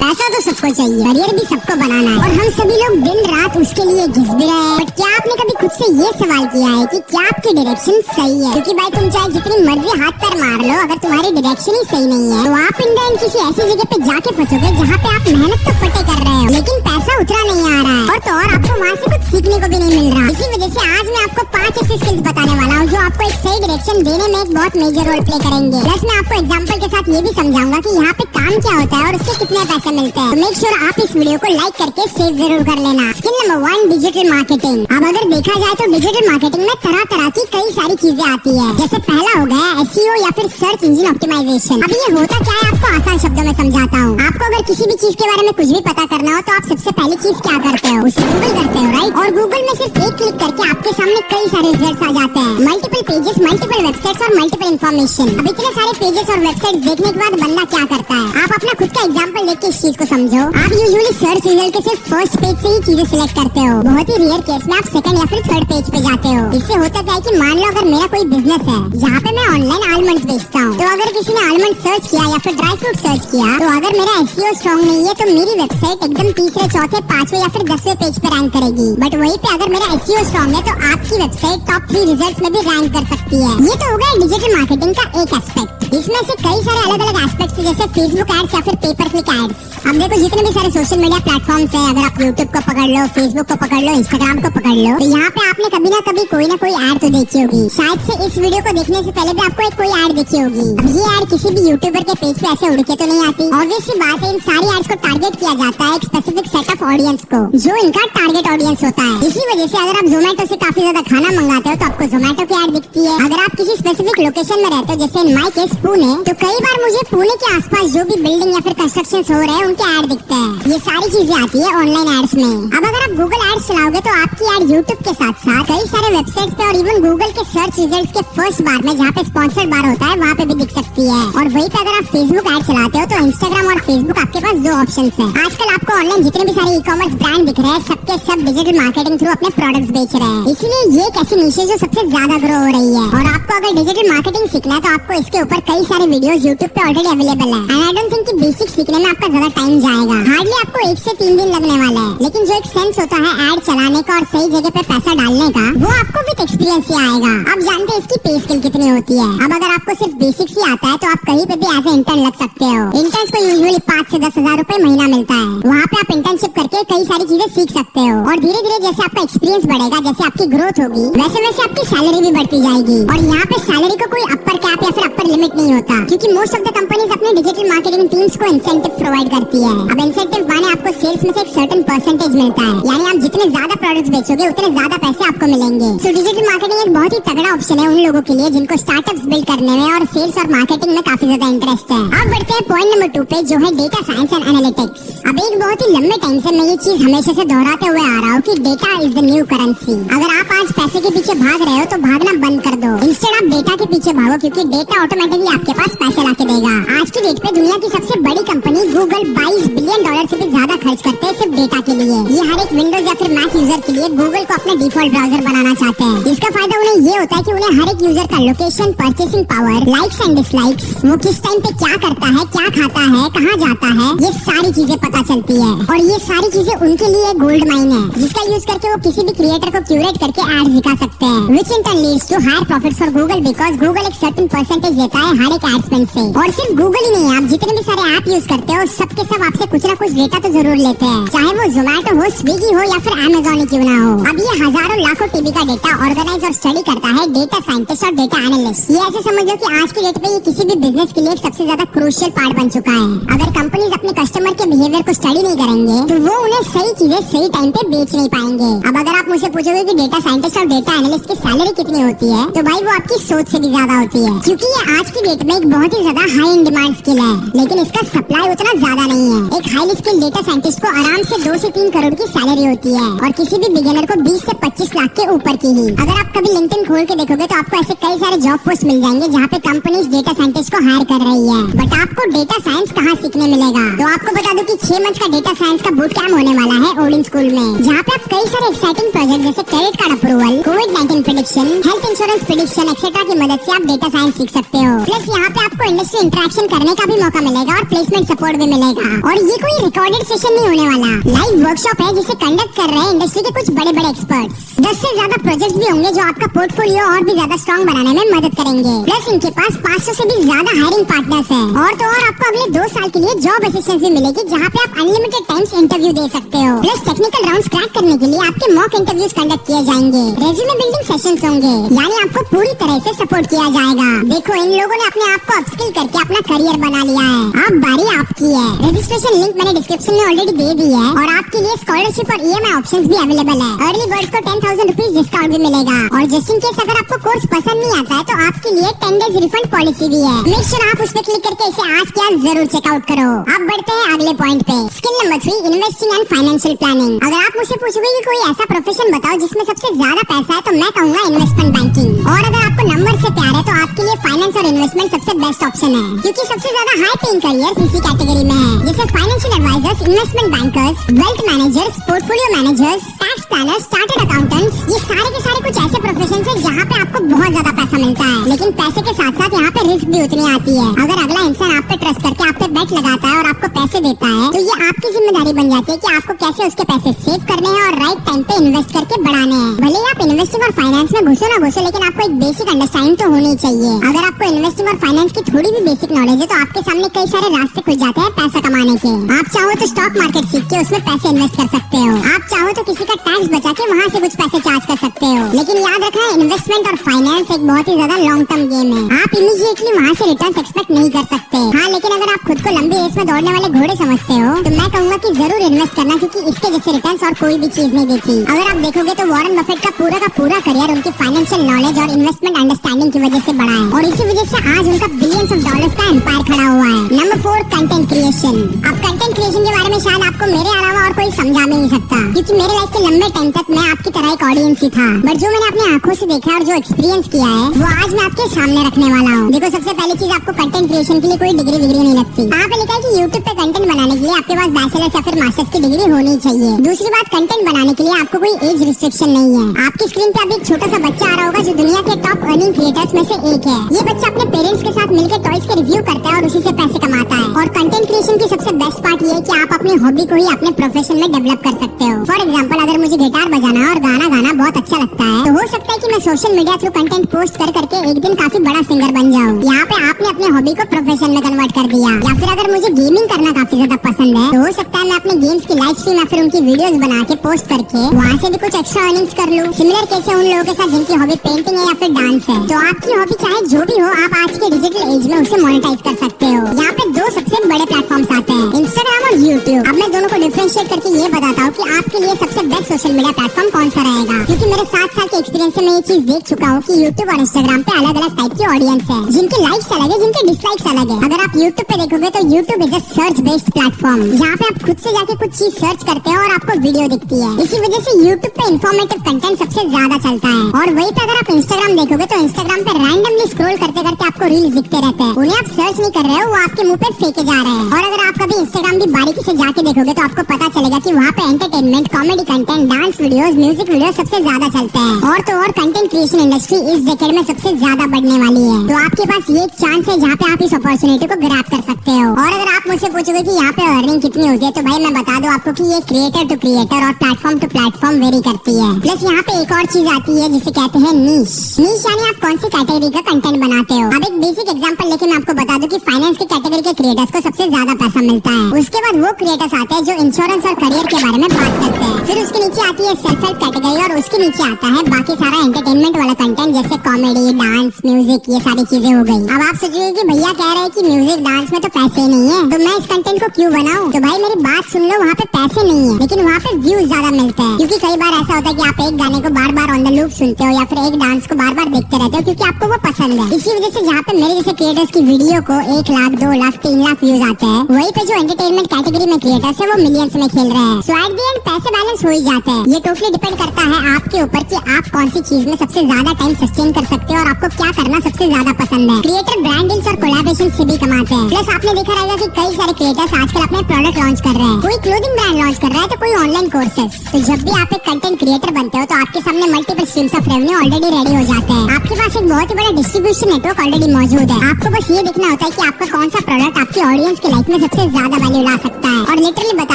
पैसा तो सबको चाहिए, करियर भी सबको बनाना है और हम सभी लोग दिन रात उसके लिए घिस भी रहे हैं। बट क्या आपने कभी खुद से ये सवाल किया है कि क्या आपकी डायरेक्शन सही है? क्योंकि भाई तुम चाहे जितनी मर्जी हाथ पैर मार लो, अगर तुम्हारी डायरेक्शन ही सही नहीं है तो आप इंडिया किसी ऐसी जगह पे जाके फंसोगे जहाँ पे आप मेहनत तो फटे कर रहे हो लेकिन पैसा उतरा नहीं आ रहा है और आपको वहाँ से कुछ सीखने को भी नहीं मिल रहा। इसी वजह से आज मैं आपको 5 ऐसी स्किल्स बताने वाला हूँ जो आपको एक सही डायरेक्शन देने में एक बहुत मेजर रोल प्ले करेंगे। प्लस मैं आपको एग्जांपल के साथ ये भी समझाऊंगा कि यहाँ पे काम क्या होता है और उसके कितने पैसे मिलते हैं। तो मेक श्योर आप इस वीडियो को लाइक करके सेव जरूर कर लेना। Skill number 1, digital marketing. अब अगर देखा जाए तो डिजिटल मार्केटिंग में तरह तरह की कई सारी चीजें आती है। जैसे पहला हो गया SEO या फिर सर्च इंजन ऑप्टिमाइजेशन। अब ये होता क्या है आपको आसान शब्दों में समझाता हूँ। आपको अगर किसी भी चीज के बारे में कुछ भी पता करना हो तो आप सबसे पहली चीज क्या करते हो? उसे गूगल करते हो, राइट? और गूगल में सिर्फ एक क्लिक करके आपके सामने कई सारे रिजल्ट्स आ जाते हैं। मल्टीपल पेजेस, मल्टीपल वेबसाइट्स और मल्टीपल इन्फॉर्मेशन। अब इतने सारे पेजेस और वेबसाइट्स देखने के बाद बंदा क्या करता है? आप अपना खुद का एग्जांपल देख के इस चीज को समझो। आप यूजुअली सर्च रिजल्ट के सिर्फ फर्स्ट पेज से ही चीजें सिलेक्ट करते हो। बहुत ही रेयर केस में आप सेकंड या फिर थर्ड पेज पे जाते हो। इससे होता क्या है कि मान लो अगर मेरा कोई बिजनेस है जहाँ पे मैं ऑनलाइन आलमंड्स बेचता हूँ, तो अगर किसी ने आलमंड सर्च किया या फिर ड्राई फ्रूट सर्च किया तो अगर मेरा SEO स्ट्रॉन्ग नहीं है तो मेरी वेबसाइट एकदम तीसरे, चौथे, 5वें या फिर 10वें पेज पे रैंक करेगी। बट वहीं पे अगर मेरा SEO स्ट्रॉन्ग है तो आपकी वेबसाइट टॉप 3 रिजल्ट्स में भी रैंक कर सकती है। ये तो हो गया डिजिटल मार्केटिंग का एक एस्पेक्ट। इसमें से कई सारे अलग अलग एस्पेक्ट्स जैसे फेसबुक एड्स या फिर पेपर क्लिक एड्स। अब देखो जितने भी सारे सोशल मीडिया प्लेटफॉर्म्स हैं, अगर आप यूट्यूब को पकड़ लो, फेसबुक को पकड़ लो, इंस्टाग्राम को पकड़ लो, तो यहाँ पे आपने कभी ना कभी कोई ना कोई ऐड तो देखी होगी। शायद से इस वीडियो को देखने से पहले भी आपको एक कोई ऐड देखी होगी। अब ये ऐड किसी भी यूट्यूबर के पेज पे ऐसे उड़ के तो नहीं आती। ऑब्वियसली बात है, इन सारी एड्स को टारगेट किया जाता है एक स्पेसिफिक सेट ऑफ ऑडियंस को, जो इनका टारगेट ऑडियंस होता है। इसी वजह से अगर आप जोमेटो से काफी ज्यादा खाना मंगाते हो तो आपको जोमेटो की ऐड दिखती है। अगर आप किसी स्पेसिफिक लोकेशन में रहते हो, जैसे इन माय केस पुणे, तो कई बार मुझे पुणे के आसपास जो भी बिल्डिंग या फिर कंस्ट्रक्शन हो रहे हैं उनके ऐड दिखते हैं। ये सारी चीजें आती है ऑनलाइन एड्स में। अब अगर आप गूगल एड्स चलाओगे तो आपकी ऐड यूट्यूब के साथ साथ कई सारे वेबसाइट्स पे और इवन गूगल के सर्च रिजल्ट्स के फर्स्ट बार में जहाँ पे स्पॉन्सर्ड बार होता है वहाँ पे भी दिख सकती है। और वहीं पे अगर आप फेसबुक ऐड चलाते हो तो इंस्टाग्राम और फेसबुक आपके पास 2 ऑप्शन है। आजकल आपको ऑनलाइन जितने भी सारे ई-कॉमर्स ब्रांड दिख रहे हैं सबके सब डिजिटल मार्केटिंग थ्रू अपने प्रोडक्ट्स बेच रहे हैं। इसीलिए ये एक ऐसी निश है जो सबसे ज्यादा ग्रो हो रही है। और आपको अगर डिजिटल मार्केटिंग सीखना है तो आपको इसके ऊपर कई सारे वीडियोस यूट्यूब पे ऑलरेडी अवेलेबल है। एंड आई डोंट थिंक कि बेसिक सीखने में आपका ज्यादा टाइम जाएगा। हार्डली आपको 1 से 3 दिन लगने वाला है। लेकिन जो एक सेंस होता है ऐड चलाने का और सही जगह पे पैसा डालने का, वो आपको विद एक्सपीरियंस ही आएगा। आप जानते हैं इसकी पे स्किल कितनी होती है। अब अगर आपको सिर्फ बेसिक्स ही आता है तो आप कहीं पे भी एज ए इंटर्न लग सकते हो। इंटर्न्स को यूजुअली 5 से 10 हजार रूपए महीना मिलता है। वहाँ पे आप इंटर्नशिप करके कई सारी चीजें सीख सकते हो और धीरे धीरे जैसे आपका एक्सपीरियंस बढ़ेगा, जैसे आपकी ग्रोथ होगी, वैसे वैसे आपकी सैलरी भी बढ़ती जाएगी। और यहाँ पे सैलरी को कोई अपर कैप या फिर अपर लिमिट नहीं होता, क्योंकि मोस्ट ऑफ द कंपनीज अपने डिजिटल मार्केटिंग टीम्स को इंसेंटिव प्रोवाइड करती है। अब इंसेंटिव माने आपको सेल्स में से एक सर्टेन परसेंटेज मिलता है, यानी आप जितने ज्यादा प्रोडक्ट्स बेचोगे उतने ज्यादा पैसे आपको मिलेंगे। सो डिजिटल मार्केटिंग एक बहुत ही तगड़ा ऑप्शन है उन लोगों के लिए जिनको स्टार्टअप्स बिल्ड करने में और सेल्स और मार्केटिंग में काफी ज्यादा इंटरेस्ट है। अब बढ़ते हैं पॉइंट नंबर 2 पे, जो है डेटा साइंस एंड एनालिटिक्स। अब एक बहुत ही लंबे टाइम से मैं ये चीज हमेशा से दोहराते हुए आ रहा हूँ कि data is the new currency. अगर आप आज पैसे के पीछे भाग रहे हो तो भागना बंद कर दो। इंस्टेड आप डेटा के पीछे भागो, क्योंकि डेटा ऑटोमेटिकली आपके पास पैसे लाके देगा। आज की डेट पे दुनिया की सबसे बड़ी कंपनी गूगल $22 बिलियन से भी ज्यादा खर्च करते हैं सिर्फ डेटा के लिए। ये हर एक विंडोज या फिर मैक यूजर के लिए गूगल को अपने डिफॉल्ट ब्राउजर बनाना चाहते हैं। इसका फायदा उन्हें ये होता है कि उन्हें हर एक यूजर का location, purchasing power, likes and dislikes, वो किस टाइम पे क्या करता है, क्या खाता है, कहाँ जाता है, ये सारी चीजें पता चलती है। और ये सारी चीजें उनके लिए गोल्ड माइन है, जिसका यूज करके वो किसी भी क्रिएटर को क्यूरेट करके एड्स दिखा सकते हैं, which in turn leads to higher profits for Google, because Google एक सर्टेन परसेंटेज देता है हर एक एड स्पेंड से। और सिर्फ गूगल ही नहीं, आप जितने भी सारे ऐप यूज करते हो सबके सब आपसे कुछ ना कुछ डेटा तो जरूर लेते हैं, चाहे वो जोमेटो हो, स्विगी हो या फिर अमेज़न ही क्यों ना हो। अब ये हजारों लाखों टीबी का डेटा ऑर्गेनाइज और स्टडी करता है डेटा साइंटिस्ट और डेटा एनालिस्ट। ये ऐसे समझो कि आज की डेट पे ये किसी भी बिजनेस के लिए एक सबसे ज्यादा क्रूशियल पार्ट बन चुका है। अगर कंपनीज अपने कस्टमर के बिहेवियर को स्टडी नहीं करेंगे तो वो उन्हें सही चीजें सही टाइम पे बेच नहीं पाएंगे। अब अगर आप मुझे पूछोगे कि डेटा साइंटिस्ट और डेटा एनालिस्ट की सैलरी कितनी होती है, तो भाई वो आपकी सोच से भी ज्यादा होती है, क्योंकि ये आज की डेट में एक बहुत ही ज्यादा हाई इन डिमांड स्किल है, लेकिन इसका सप्लाई उतना ज्यादा नहीं है। एक हाईली स्किल डेटा साइंटिस्ट को आराम से 2 से 3 करोड़ की सैलरी होती है और किसी भी बिगिनर को 20 से 25 लाख के ऊपर की ही। अगर आप कभी लिंक्डइन खोल के देखोगे तो आपको ऐसे कई सारे जॉब पोस्ट मिल जाएंगे जहाँ पे कंपनीज डेटा साइंटिस्ट को हायर कर रही है। बट आपको डेटा साइंस कहाँ सीखने मिलेगा? तो आपको बता दूं कि 6 मंथ का डेटा साइंस का बूट कैंप होने वाला है ओडिन स्कूल में, जहाँ पे आप कई सारे एक्साइटिंग प्रोजेक्ट जैसे क्रेडिट कार्ड अप्रूवल, कोविड-19 prediction, health insurance prediction etcetera की मदद से आप डेटा साइंस सीख सकते हो। प्लस यहाँ पे आपको इंडस्ट्री इंटरेक्शन करने का भी मौका मिलेगा और प्लेसमेंट सपोर्ट भी मिलेगा। और ये ये कोई रिकॉर्डेड सेशन नहीं होने वाला, लाइव वर्कशॉप है जिसे कंडक्ट कर रहे हैं इंडस्ट्री के कुछ बड़े बड़े एक्सपर्ट्स। 10 से ज्यादा प्रोजेक्ट्स भी होंगे जो आपका पोर्टफोलियो और भी ज्यादा स्ट्रॉन्ग बनाने में मदद करेंगे। प्लस इनके पास 500 से भी ज्यादा हायरिंग पार्टनर्स हैं। और तो और आपको अगले 2 साल के लिए जॉब असिस्टेंस भी मिलेगी, जहाँ पे आप अनलिमिटेड टाइम्स इंटरव्यू दे सकते हो। प्लस टेक्निकल राउंड्स क्रैक करने के लिए आपके मॉक इंटरव्यूज कंडक्ट किए जाएंगे। रेज्यूमे बिल्डिंग सेशंस होंगे, यानी आपको पूरी तरह से सपोर्ट किया जाएगा। देखो, इन लोगों ने अपने आप को अपस्किल करके अपना करियर बना लिया है। अब बारी आपकी है। रजिस्ट्रेशन लिंक मैंने डिस्क्रिप्शन में ऑलरेडी दे दी है और आपके लिए स्कॉलरशिप और EMI ऑप्शंस भी अवेलेबल है। अर्ली बर्ड्स को 10,000 रुपीज डिस्काउंट भी मिलेगा और जस्ट इन केस अगर आपको कोर्स पसंद नहीं आता है तो आपके लिए 10 डेज रिफंड पॉलिसी भी है। मेक श्योर आप उस पर क्लिक करके इसे आज के आज जरूर चेकआउट करो। अब बढ़ते हैं अगले पॉइंट पे। Skill number 3, investing and financial planning. अगर आप मुझसे पूछोगे कि कोई ऐसा प्रोफेशन बताओ जिसमें सबसे ज्यादा पैसा है, तो मैं कहूँगा इन्वेस्टमेंट बैंकिंग। और अगर आपको नंबर से प्यार है तो आपके लिए फाइनेंस और इन्वेस्टमेंट सबसे बेस्ट ऑप्शन है, क्योंकि सबसे ज्यादा हाई पेइंग करियर इसी कैटेगरी में है, जैसे financial advisors, investment bankers, wealth managers, portfolio managers, tax planners, chartered accountants. ये सारे के सारे कुछ ऐसे प्रोफेशन है जहाँ पे आपको बहुत ज्यादा पैसा मिलता है, लेकिन पैसे के साथ साथ यहाँ पे रिस्क भी उतनी आती है। अगर अगला इंसान आप पे ट्रस्ट करके आप पे बेट लगाता है और आपको पैसे देता है, तो ये आपकी जिम्मेदारी बन जाती है कि आपको कैसे उसके पैसे सेव करने हैं और राइट टाइम पे इन्वेस्ट करके बढ़ाने हैं। भले ही आप इन्वेस्टिंग और फाइनेंस में घुसो ना घुसो, लेकिन आपको एक बेसिक अंडरस्टैंडिंग तो होनी चाहिए। अगर आपको इन्वेस्टिंग और फाइनेंस की थोड़ी भी बेसिक नॉलेज है तो आपके सामने कई सारे रास्ते खुल जाते हैं पैसा कमाने के। आप चाहो तो स्टॉक मार्केट सीख के उसमें पैसे इन्वेस्ट कर सकते हो, आप चाहो तो किसी का टैक्स बचा के वहाँ से कुछ पैसे चार्ज कर सकते हो। लेकिन याद रखना, इन्वेस्टमेंट और फाइनेंस एक बहुत ही ज्यादा लॉन्ग टर्म गेम है। आप इमीडिएटली वहाँ से रिटर्न एक्सपेक्ट नहीं कर सकते। हाँ, लेकिन अगर आप खुद को लंबी रेस में दौड़ने वाले घोड़े समझते हो तो मैं कहूँगा कि जरूर इन्वेस्ट करना, क्योंकि इसके जैसे रिटर्न्स और कोई भी चीज नहीं देती। अगर आप देखोगे तो वॉरेन बफेट का पूरा करियर उनकी फाइनेंशियल नॉलेज और इन्वेस्टमेंट अंडरस्टैंडिंग की वजह से बढ़ा है और इसी वजह से आज उनका बिलियंस ऑफ डॉलर्स का एम्पायर खड़ा हुआ है। Number 4, content creation. अब कंटेंट क्रिएशन के बारे में शायद आपको मेरे अलावा और कोई समझा भी नहीं सकता, क्योंकि मेरे लाइफ के लंबे टाइम तक मैं आपकी तरह एक ऑडियंस ही था। बट जो मैंने अपनी आंखों से देखा और जो एक्सपीरियंस किया है वो आज मैं आपके सामने रखने वाला हूँ। देखो, सबसे पहली चीज, आपको कंटेंट क्रिएशन के लिए कोई डिग्री नहीं लगती। यहाँ पे लिखा है कि यूट्यूब पे कंटेंट बनाने के लिए आपके पास बैचलर्स या फिर मास्टर्स की डिग्री होनी चाहिए। दूसरी बात, कंटेंट बनाने के लिए आपको कोई एज रिस्ट्रिक्शन नहीं है। आपकी स्क्रीन पे अभी एक छोटा सा बच्चा आ रहा होगा जो दुनिया के टॉप अर्निंग क्रिएटर्स में से एक है। ये बच्चा अपने पेरेंट्स के साथ मिलकर टॉयज के रिव्यू करता है और उसी से पैसे कमाता है। और कंटेंट क्रिएशन की सबसे बेस्ट पार्ट ये है कि आप अपनी हॉबी को ही अपने प्रोफेशन में डेवलप कर सकते हो। फॉर एग्जाम्पल, अगर मुझे गिटार बजाना और गाना गाना बहुत अच्छा लगता है तो हो सकता है कि मैं social media through content post कर करके एक दिन काफी बड़ा सिंगर बन जाऊँ। यहाँ पे आपने अपने हॉबी को प्रोफेशन में कन्वर्ट कर दिया। या फिर अगर मुझे गेमिंग करना काफी ज्यादा पसंद है तो हो सकता है मैं अपने गेम्स की लाइव स्ट्रीम या फिर उनकी वीडियोस बना के पोस्ट करके वहाँ से भी कुछ एक्स्ट्रा अर्निंग्स कर लूँ। सिमिलर कैसे उन लोगों के साथ जिनकी हॉबी पेंटिंग है या फिर डांस है। तो आपकी हॉबी चाहे जो भी हो, आप आज के डिजिटल एज में उसे मोनेटाइज कर सकते हो। यहाँ पे 2 सबसे बड़े प्लेटफॉर्म्स आते हैं, इंस्टाग्राम और यूट्यूब। अब मैं दोनों को डिफरेंशिएट करके ये बताता हूँ कि आपके लिए सबसे बेस्ट सोशल मीडिया प्लेटफॉर्म कौन सा रहेगा, क्योंकि मेरे 7 साल के एक्सपीरियंस से मैं ये चीज देख चुका हूँ कि यूट्यूब और इंस्टाग्राम पे अलग अलग टाइप की ऑडियंस है, जिनके लाइक्स अलग है, जिनके डिसलाइक्स अलग है। अगर आप यूट्यूब पे देखोगे तो YouTube is a search based platform, जहाँ पे आप खुद से जाके कुछ चीज सर्च करते हो और आपको वीडियो दिखती है। इसी वजह से यूट्यूब पे इन्फॉर्मेटिव कंटेंट सबसे ज्यादा चलता है। और वहीं पे अगर आप इंस्टाग्राम देखोगे तो इंस्टाग्राम पे रैंडमली स्क्रॉल करते करते आपको रील्स दिखते रहते हैं, उन्हें आप सर्च नहीं कर रहे हो, वो आपके मुंह पे फेंके जा रहे हैं। और अगर आप कभी इंस्टाग्राम भी बारीकी से जाके देखोगे तो आपको पता चलेगा कि वहाँ पे entertainment, comedy content, dance videos, music video सबसे ज्यादा चलते हैं। और तो और कंटेंट क्रिएशन इंडस्ट्री इस डेकेड में सबसे ज्यादा बढ़ने वाली है। तो आपके पास ये एक चांस है जहाँ पे आप इस अपॉर्चुनिटी को ग्रैब कर सकते हो। और अगर आप मुझसे पूछोगे कि यहाँ पे अर्निंग कितनी होती है, तो भाई मैं बता दूं आपको कि ये क्रिएटर टू क्रिएटर और प्लेटफॉर्म टू प्लेटफॉर्म वेरी करती है। प्लस यहाँ पे एक और चीज आती है जिसे कहते हैं नीश। नीश यानी आप कौन सी कैटेगरी का कंटेंट बनाते हो। अब एक बेसिक एग्जांपल लेके मैं आपको बता दूं कि फाइनेंस की कैटेगरी के क्रिएटर्स को सबसे ज्यादा पैसा मिलता है। उसके बाद वो क्रिएटर्स आते हैं जो इंश्योरेंस और करियर के बारे में बात करते हैं। फिर उसके नीचे आती है सेल्फ हेल्प कैटेगरी और उसके नीचे आता है बाकी सारा एंटरटेनमेंट वाला कंटेंट, जैसे कॉमेडी, डांस, म्यूजिक, ये सारी चीजें हो गई। अब आप सोचिए कि भैया कह रहे हैं कि म्यूजिक डांस में तो पैसे नहीं है, तो मैं इस कंटेंट को क्यों बनाऊं। तो भाई मेरी बात सुन लो, वहाँ पे पैसे नहीं है, लेकिन वहाँ पे व्यूज ज्यादा मिलते हैं। क्योंकि कई बार ऐसा होता है कि आप एक गाने को बार बार ऑन द लूप सुनते हो या फिर एक डांस को बार बार देखते रहते हो क्योंकि आपको वो पसंद है। इसी वजह से जहाँ पे मेरे जैसे क्रिएटर्स की वीडियो को 1 लाख, 2 लाख, 3 लाख व्यूज आते हैं, वहीं पे जो एंटरटेनमेंट कैटेगरी में क्रिएटर्स है वो मिलियंस में खेल रहे हैं। सो एट द एंड पैसे बैलेंस हो ही जाते हैं। ये टोटली डिपेंड करता है आपके ऊपर कि आप कौन सी चीज में सबसे ज्यादा टाइम सस्टेन कर सकते हो और आपको क्या करना सबसे ज्यादा पसंद है। क्रिएटर ब्रांड डील्स और कोलैबोरेशन से भी कमाते हैं। प्लस आपने देखा रहेगा कि कई सारे क्रिएटर्स आजकल अपने प्रोडक्ट लॉन्च कर रहे हैं। कोई क्लोथिंग ब्रांड लॉन्च कर रहा है तो कोई ऑनलाइन कोर्सेज। तो जब भी आप एक कंटेंट क्रिएटर बनते हो तो आपके सामने multiple streams of revenue already ready हो जाते हैं। आपके पास एक बहुत ही बड़ा डिस्ट्रीब्यूशन नेटवर्क ऑलरेडी मौजूद है। आपको बस ये देखना होता है कि आपका कौन सा प्रोडक्ट आपकी ऑडियंस की लाइफ में सबसे ज्यादा वैल्यू ला सकता है। और और लिटरली बता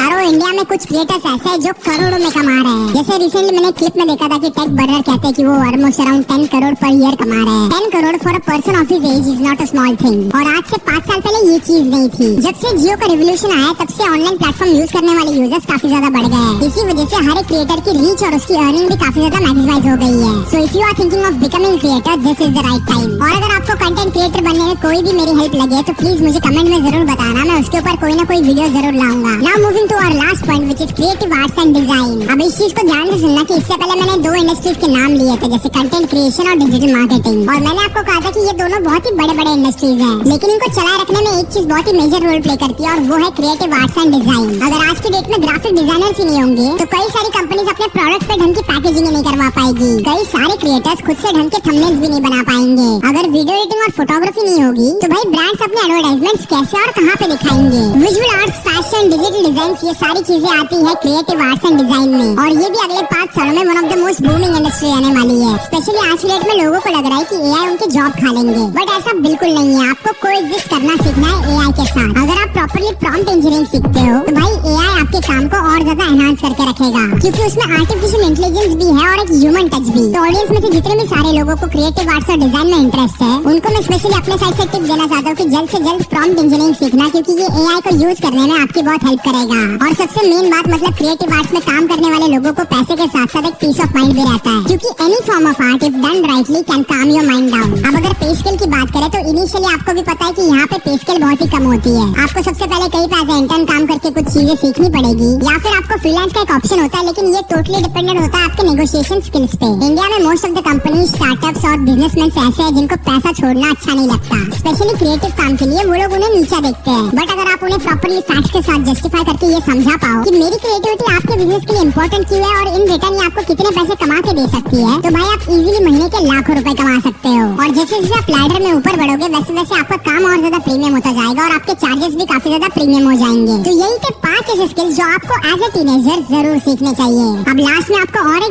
रहा हूँ, इंडिया में कुछ क्रिएटर्स ऐसे हैं जो करोड़ों में कमा रहे हैं। जैसे रिसेंटली मैंने क्लिप में देखा था कि टेक बर्नर कहते हैं कि वो almost around 10 crore per year कमा रहे हैं। 10 crore for a person of his age is not a small thing. और आज से 5 साल पहले ये चीज नहीं थी। जब से जियो का रिवोल्यूशन आया तब से ऑनलाइन प्लेटफॉर्म यूज करने वाले यूजर्स काफी ज्यादा बढ़ गए हैं। इसी वजह से हर एक क्रिएटर की रीच और उसकी अर्निंग भी काफी ज्यादा मैक्सिमाइज हो गई है। So if you are thinking of becoming creator, this is the right time. और अगर आपको कंटेंट क्रिएटर बनने में कोई भी मेरी हेल्प लगे तो प्लीज मुझे कमेंट में जरूर बताना, मैं उसके ऊपर कोई ना कोई वीडियो जरूर लाऊंगा। Now moving to our last point which is creative arts and design. अब इस चीज को ध्यान से सुनना कि इससे पहले मैंने 2 इंडस्ट्रीज के नाम लिए थे, जैसे कंटेंट क्रिएशन और डिजिटल मार्केटिंग। और मैंने आपको कहा था कि ये दोनों बहुत ही बड़े बड़े इंडस्ट्रीज हैं, लेकिन इनको चलाए रखने में एक चीज बहुत ही मेजर रोल प्ले करती है और वो है क्रिएटिव आर्ट्स एंड डिजाइन। अगर आज की डेट में ग्राफिक डिजाइनर्स ही नहीं होंगे तो कई सारी कंपनीज अपने प्रोडक्ट पे ढंग की पैकेजिंग नहीं करवा पाएगी। कई सारे क्रिएटर्स खुद से ढंग के थंबनेल्स भी नहीं बना पाएंगे। अगर वीडियो एडिटिंग और फोटोग्राफी नहीं होगी तो भाई ब्रांड्स अपने एडवर्टाइजमेंट्स कैसे और कहां पे दिखाएंगे। Visual arts, fashion, digital design, ये सारी चीजें आती है क्रिएटिव आर्ट्स एंड डिजाइन में। और ये भी अगले 5 सालों में one of the most booming industry रहने वाली है। स्पेशली आज की डेट में लोगों को लग रहा है कि एआई उनकी जॉब खा लेंगे, बट ऐसा बिल्कुल नहीं है। आपको कोएग्जिस्ट करना सीखना है एआई के साथ। अगर आप प्रॉपर्ली प्रॉम्प्ट इंजीनियरिंग सीखते हो तो भाई एआई आपके काम को और ज्यादा एनहांस करके रखेगा, क्योंकि उसमें आर्टिफिशियल इंटेलिजेंस भी है और एक ह्यूमन टच भी। तो ऑडियंस में से जितने भी सारे लोगों को क्रिएटिव आर्ट्स और डिजाइन में इंटरेस्ट है, उनको मैं स्पेशली अपने साइड से टिप देना चाहता हूँ कि जल्द से जल्द प्रॉम्प्ट इंजीनियरिंग सीखना, क्योंकि ये एआई को यूज करने में आपकी बहुत हेल्प करेगा। और सबसे मेन बात, मतलब क्रिएटिव आर्ट्स में काम करने वाले लोगों को पैसे के साथ साथ एक पीस ऑफ माइंड भी रहता है, क्योंकि any form of art if done rightly can काम योर माइंड डाउन। अब अगर पे स्केल की बात करें तो इनिशियली आपको भी पता है कि यहाँ पे पे स्केल बहुत ही कम होती है। आपको सबसे पहले कहीं पे एज इंटर्न काम करके कुछ चीजें सीखनी पड़ेगी, या फिर आपको फ्रीलांस का एक ऑप्शन होता है, लेकिन ये टोटली डिपेंडेंट होता है आपके नेगोशिएशन स्किल्स पे। इंडिया में most of the company, startups और बिजनेसमैन ऐसे हैं जिनको पैसा छोड़ना अच्छा नहीं लगता। स्पेशली क्रिएटिव काम के लिए वो लोग उन्हें नीचा देखते हैं, बट अगर आप उन्हें प्रॉपर्ली फैक्ट्स के साथ जस्टिफाई करके ये समझा पाओ कि मेरी क्रिएटिविटी आपके बिजनेस के लिए इंपॉर्टेंट क्यों है और इन रिटर्न ये आपको कितने पैसे कमा के दे सकती है, तो भाई आप इजीली महीने के लाखों रुपए कमा सकते हो। और जैसे जैसे आप लैडर में ऊपर बढ़ोगे वैसे वैसे आपका काम और ज्यादा प्रीमियम होता जाएगा और आपके चार्जेस भी काफी ज्यादा प्रीमियम हो जाएंगे। तो यही थे 5 ऐसे स्किल्स जो आपको एज ए टीनेजर जरूर सीखने चाहिए। अब लास्ट में आपको और एक